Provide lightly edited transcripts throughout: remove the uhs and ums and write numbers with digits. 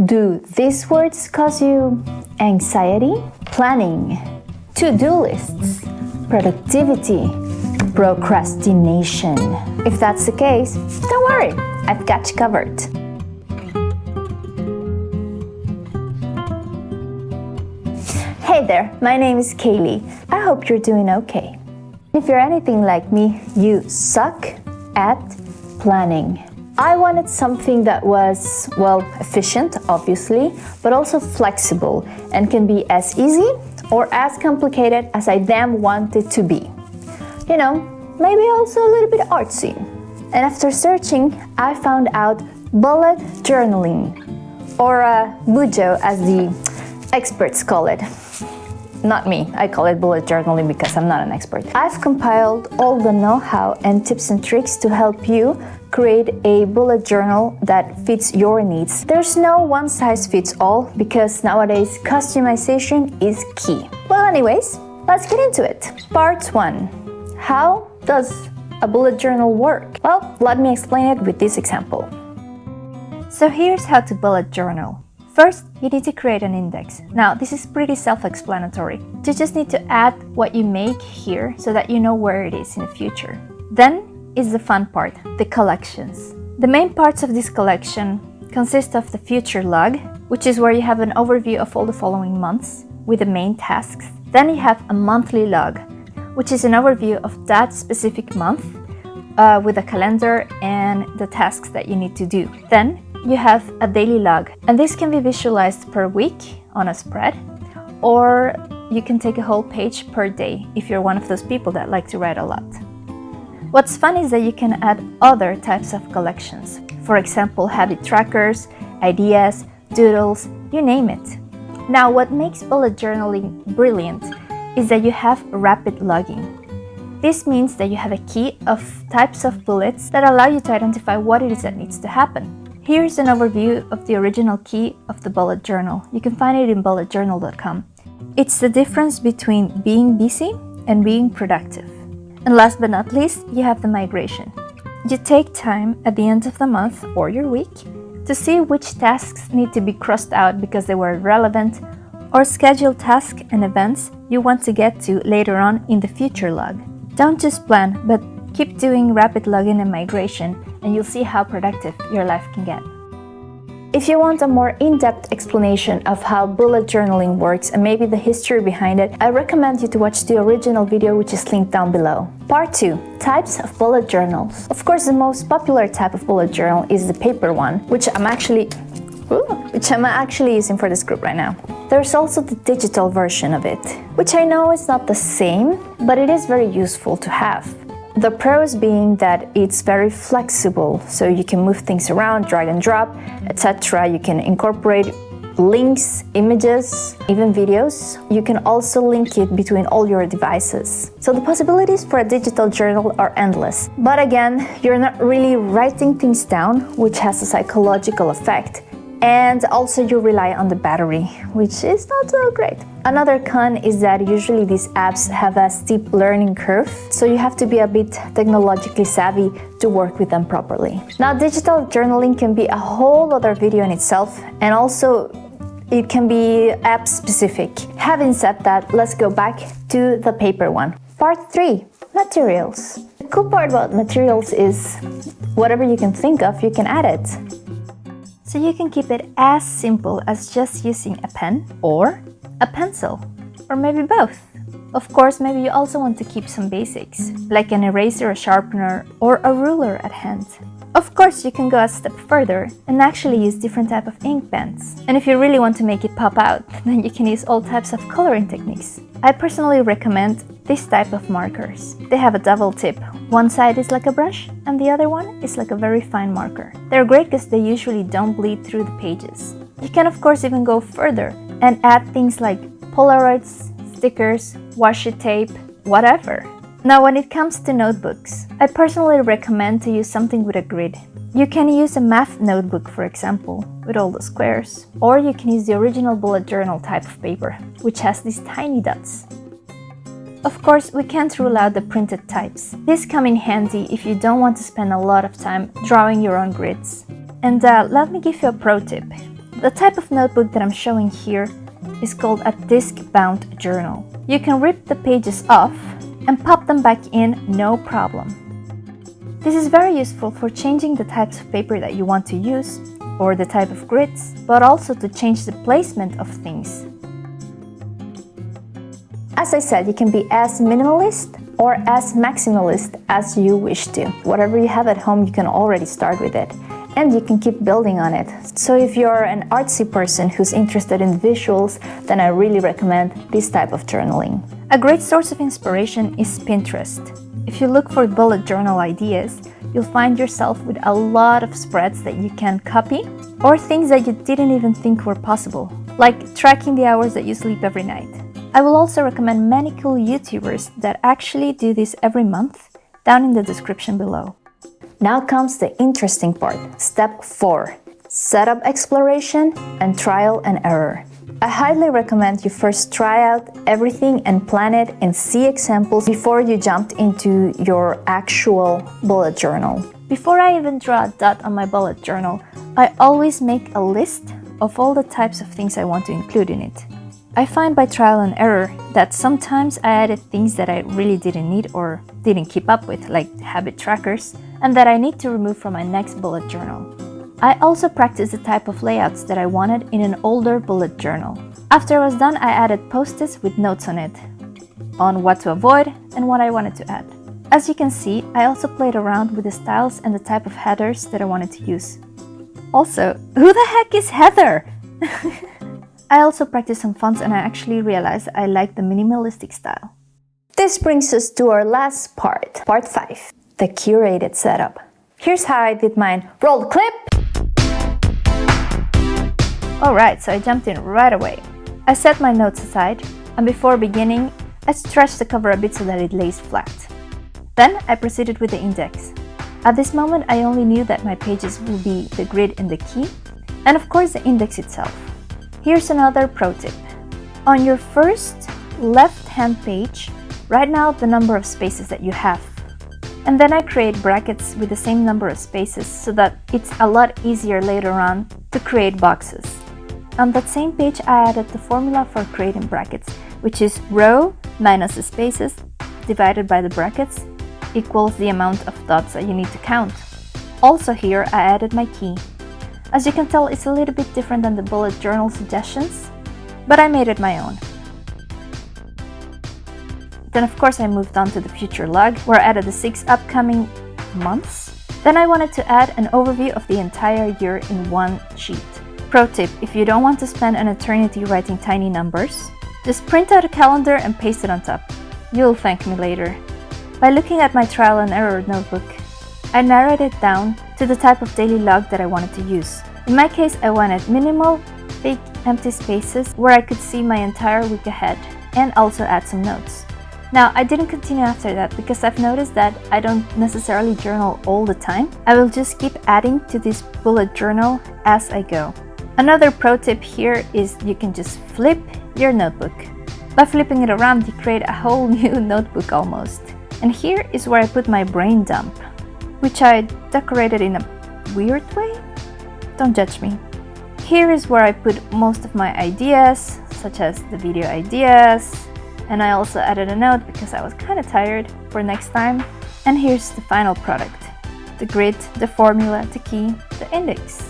Do these words cause you anxiety? Planning, to-do lists, productivity, procrastination. If that's the case, don't worry, I've got you covered. Hey there, my name is Kaylee. I hope you're doing okay. If you're anything like me, you suck at planning. I wanted something that was, well, efficient, obviously, but also flexible and can be as easy or as complicated as I damn want it to be. You know, maybe also a little bit artsy. And after searching, I found out bullet journaling, or bujo as the experts call it. Not me, I call it bullet journaling because I'm not an expert. I've compiled all the know-how and tips and tricks to help you create a bullet journal that fits your needs. There's no one-size-fits-all because nowadays customization is key. Well, anyways, let's get into it. Part 1. How does a bullet journal work? Well, let me explain it with this example. So here's how to bullet journal. First, you need to create an index. Now, this is pretty self-explanatory. You just need to add what you make here so that you know where it is in the future. Then is the fun part, the collections. The main parts of this collection consist of the future log, which is where you have an overview of all the following months with the main tasks. Then you have a monthly log, which is an overview of that specific month with a calendar and the tasks that you need to do. Then you have a daily log, and this can be visualized per week on a spread, or you can take a whole page per day if you're one of those people that like to write a lot. What's fun is that you can add other types of collections. For example, habit trackers, ideas, doodles, you name it. Now, what makes bullet journaling brilliant is that you have rapid logging. This means that you have a key of types of bullets that allow you to identify what it is that needs to happen. Here's an overview of the original key of the bullet journal. You can find it in bulletjournal.com. It's the difference between being busy and being productive. And last but not least, you have the migration. You take time at the end of the month or your week to see which tasks need to be crossed out because they were irrelevant, or schedule tasks and events you want to get to later on in the future log. Don't just plan, but keep doing rapid login and migration, and you'll see how productive your life can get. If you want a more in-depth explanation of how bullet journaling works and maybe the history behind it, I recommend you to watch the original video, which is linked down below. Part 2. Types of bullet journals. Of course, the most popular type of bullet journal is the paper one, which I'm actually using for this group right now. There's also the digital version of it, which I know is not the same, but it is very useful to have. The pros being that it's very flexible, so you can move things around, drag and drop, etc. You can incorporate links, images, even videos. You can also link it between all your devices. So the possibilities for a digital journal are endless. But again, you're not really writing things down, which has a psychological effect. And also you rely on the battery, which is not so great. Another con is that usually these apps have a steep learning curve, so you have to be a bit technologically savvy to work with them properly. Now, digital journaling can be a whole other video in itself, and also it can be app specific. Having said that, let's go back to the paper one. Part 3. Materials. The cool part about materials is whatever you can think of, you can add it. So you can keep it as simple as just using a pen or a pencil, or maybe both. Of course, maybe you also want to keep some basics, like an eraser, a sharpener, or a ruler at hand. Of course, you can go a step further and actually use different types of ink pens. And if you really want to make it pop out, then you can use all types of coloring techniques. I personally recommend this type of markers. They have a double tip. One side is like a brush and the other one is like a very fine marker. They're great because they usually don't bleed through the pages. You can of course even go further and add things like Polaroids, stickers, washi tape, whatever. Now, when it comes to notebooks, I personally recommend to use something with a grid. You can use a math notebook, for example, with all the squares, or you can use the original bullet journal type of paper, which has these tiny dots. Of course, we can't rule out the printed types. These come in handy if you don't want to spend a lot of time drawing your own grids. And let me give you a pro tip. The type of notebook that I'm showing here is called a disc-bound journal. You can rip the pages off and pop them back in, no problem. This is very useful for changing the types of paper that you want to use or the type of grids, but also to change the placement of things. As I said, you can be as minimalist or as maximalist as you wish to. Whatever you have at home, you can already start with it, and you can keep building on it. So if you're an artsy person who's interested in visuals, then I really recommend this type of journaling. A great source of inspiration is Pinterest. If you look for bullet journal ideas, you'll find yourself with a lot of spreads that you can copy, or things that you didn't even think were possible, like tracking the hours that you sleep every night. I will also recommend many cool YouTubers that actually do this every month, down in the description below. Now comes the interesting part, step 4, setup exploration and trial and error. I highly recommend you first try out everything and plan it and see examples before you jump into your actual bullet journal. Before I even draw a dot on my bullet journal, I always make a list of all the types of things I want to include in it. I find by trial and error that sometimes I added things that I really didn't need or didn't keep up with, like habit trackers, and that I need to remove from my next bullet journal. I also practiced the type of layouts that I wanted in an older bullet journal. After I was done, I added post-its with notes on it, on what to avoid and what I wanted to add. As you can see, I also played around with the styles and the type of headers that I wanted to use. Also, who the heck is Heather? I also practiced some fonts and I actually realized I like the minimalistic style. This brings us to our last part, part 5, the curated setup. Here's how I did mine. Roll clip! Alright, so I jumped in right away. I set my notes aside, and before beginning, I stretched the cover a bit so that it lays flat. Then I proceeded with the index. At this moment, I only knew that my pages will be the grid and the key, and of course the index itself. Here's another pro tip. On your first left-hand page, write now the number of spaces that you have. And then I create brackets with the same number of spaces so that it's a lot easier later on to create boxes. On that same page, I added the formula for creating brackets, which is row minus the spaces divided by the brackets equals the amount of dots that you need to count. Also here, I added my key. As you can tell, it's a little bit different than the bullet journal suggestions, but I made it my own. Then of course I moved on to the future log, where I added the 6 upcoming months. Then I wanted to add an overview of the entire year in one sheet. Pro tip, if you don't want to spend an eternity writing tiny numbers, just print out a calendar and paste it on top. You'll thank me later. By looking at my trial and error notebook, I narrowed it down to the type of daily log that I wanted to use. In my case, I wanted minimal, big, empty spaces where I could see my entire week ahead and also add some notes. Now, I didn't continue after that because I've noticed that I don't necessarily journal all the time. I will just keep adding to this bullet journal as I go. Another pro tip here is you can just flip your notebook. By flipping it around, you create a whole new notebook almost. And here is where I put my brain dump, which I decorated in a weird way. Don't judge me. Here is where I put most of my ideas, such as the video ideas, and I also added a note because I was kind of tired for next time. And here's the final product, the grid, the formula, the key, the index,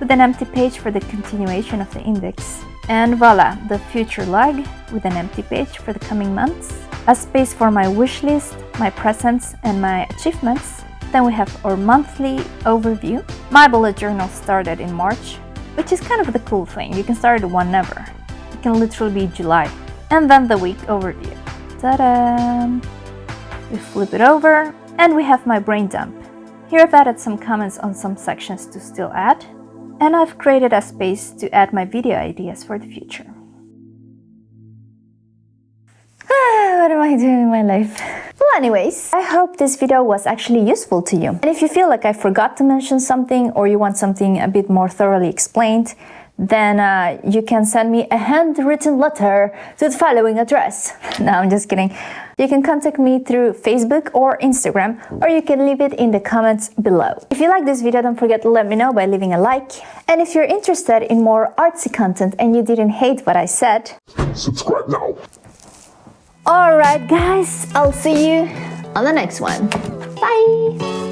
with an empty page for the continuation of the index. And voila, the future log with an empty page for the coming months, a space for my wish list, my presents, and my achievements. Then we have our monthly overview. My bullet journal started in March, which is kind of the cool thing. You can start it whenever. It can literally be July. And then the week overview. Ta-da! We flip it over, and we have my brain dump. Here I've added some comments on some sections to still add, and I've created a space to add my video ideas for the future. What am I doing in my life? Well, anyways, I hope this video was actually useful to you. And if you feel like I forgot to mention something or you want something a bit more thoroughly explained, then you can send me a handwritten letter to the following address. No, I'm just kidding. You can contact me through Facebook or Instagram, or you can leave it in the comments below. If you like this video, don't forget to let me know by leaving a like. And if you're interested in more artsy content and you didn't hate what I said, subscribe now. Alright guys, I'll see you on the next one. Bye!